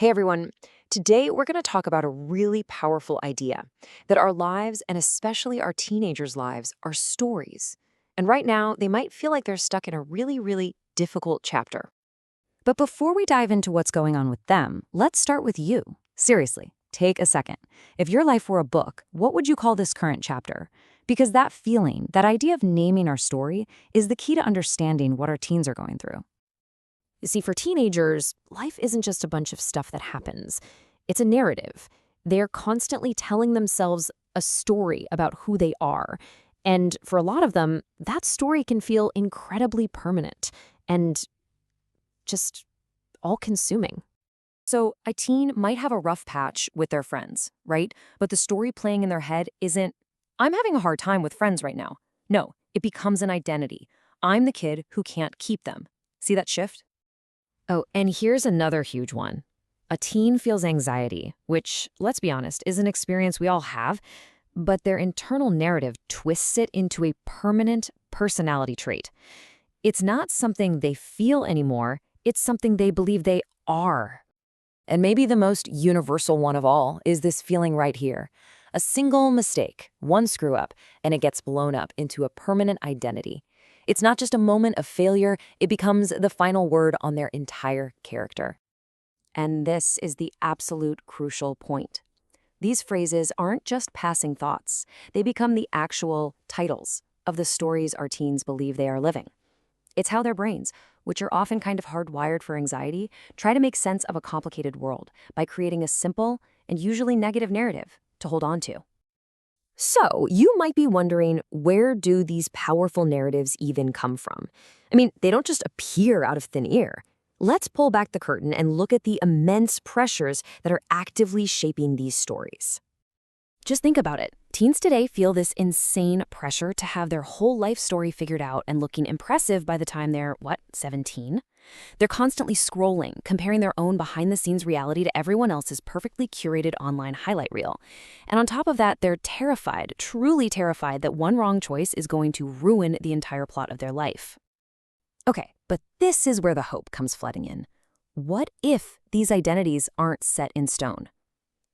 Hey everyone, today we're going to talk about a really powerful idea that our lives, and especially our teenagers' lives, are stories. And right now, they might feel like they're stuck in a really, really difficult chapter. But before we dive into what's going on with them, let's start with you. Seriously, take a second. If your life were a book, what would you call this current chapter? Because that feeling, that idea of naming our story, is the key to understanding what our teens are going through. You see, for teenagers, life isn't just a bunch of stuff that happens. It's a narrative. They're constantly telling themselves a story about who they are. And for a lot of them, that story can feel incredibly permanent and just all-consuming. So a teen might have a rough patch with their friends, right? But the story playing in their head isn't, I'm having a hard time with friends right now. No, it becomes an identity. I'm the kid who can't keep them. See that shift? Oh, and here's another huge one. A teen feels anxiety, which, let's be honest, is an experience we all have, but their internal narrative twists it into a permanent personality trait. It's not something they feel anymore, it's something they believe they are. And maybe the most universal one of all is this feeling right here. A single mistake, one screw up, and it gets blown up into a permanent identity. It's not just a moment of failure, it becomes the final word on their entire character. And this is the absolute crucial point. These phrases aren't just passing thoughts. They become the actual titles of the stories our teens believe they are living. It's how their brains, which are often kind of hardwired for anxiety, try to make sense of a complicated world by creating a simple and usually negative narrative to hold on to. So, you might be wondering, where do these powerful narratives even come from? I mean, they don't just appear out of thin air. Let's pull back the curtain and look at the immense pressures that are actively shaping these stories. Just think about it. Teens today feel this insane pressure to have their whole life story figured out and looking impressive by the time they're, 17? They're constantly scrolling, comparing their own behind-the-scenes reality to everyone else's perfectly curated online highlight reel. And on top of that, they're terrified, truly terrified, that one wrong choice is going to ruin the entire plot of their life. Okay, but this is where the hope comes flooding in. What if these identities aren't set in stone?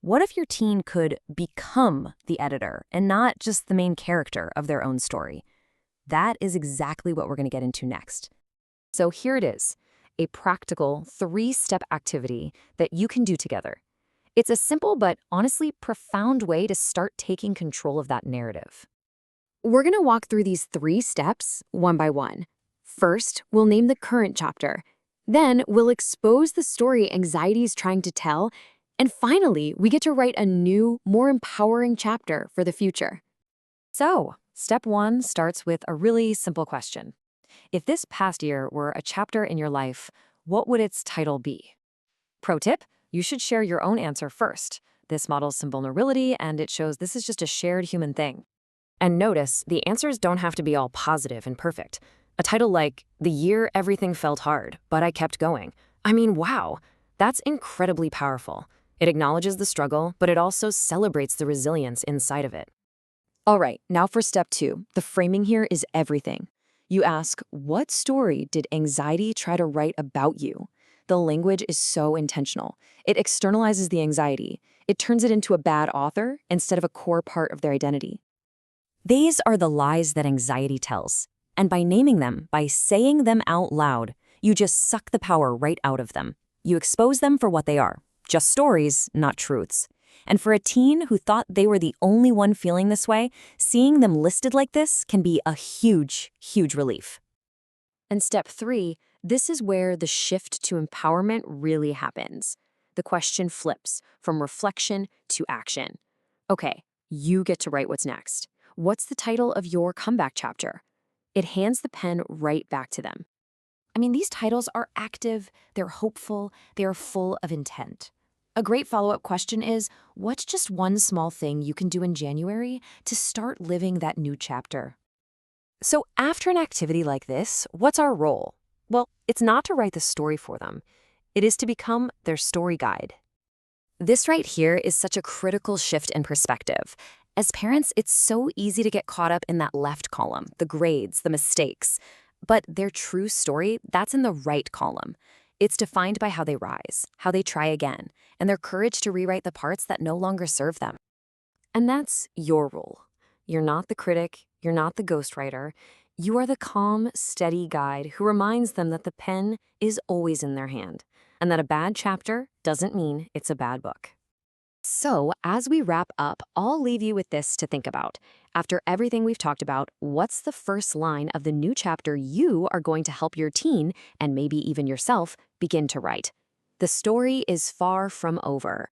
What if your teen could become the editor and not just the main character of their own story? That is exactly what we're going to get into next. So here it is, a practical 3-step activity that you can do together. It's a simple but honestly profound way to start taking control of that narrative. We're going to walk through these 3 steps one by one. First, we'll name the current chapter. Then, we'll expose the story anxiety is trying to tell. And finally, we get to write a new, more empowering chapter for the future. So, step 1 starts with a really simple question. If this past year were a chapter in your life, what would its title be? Pro tip, you should share your own answer first. This models some vulnerability, and it shows this is just a shared human thing. And notice, the answers don't have to be all positive and perfect. A title like, "The Year Everything Felt Hard, but I Kept Going." I mean, wow, that's incredibly powerful. It acknowledges the struggle, but it also celebrates the resilience inside of it. All right, now for step 2. The framing here is everything. You ask, what story did anxiety try to write about you? The language is so intentional. It externalizes the anxiety. It turns it into a bad author instead of a core part of their identity. These are the lies that anxiety tells. And by naming them, by saying them out loud, you just suck the power right out of them. You expose them for what they are. Just stories, not truths. And for a teen who thought they were the only one feeling this way, seeing them listed like this can be a huge, huge relief. And step 3, this is where the shift to empowerment really happens. The question flips from reflection to action. Okay, you get to write what's next. What's the title of your comeback chapter? It hands the pen right back to them. I mean, these titles are active, they're hopeful, they are full of intent. A great follow-up question is, what's just one small thing you can do in January to start living that new chapter? So after an activity like this, what's our role? Well, it's not to write the story for them. It is to become their story guide. This right here is such a critical shift in perspective. As parents, it's so easy to get caught up in that left column, the grades, the mistakes. But their true story, that's in the right column. It's defined by how they rise, how they try again, and their courage to rewrite the parts that no longer serve them. And that's your role. You're not the critic, you're not the ghostwriter. You are the calm, steady guide who reminds them that the pen is always in their hand, and that a bad chapter doesn't mean it's a bad book. So, as we wrap up, I'll leave you with this to think about. After everything we've talked about, what's the first line of the new chapter you are going to help your teen, and maybe even yourself, begin to write? The story is far from over.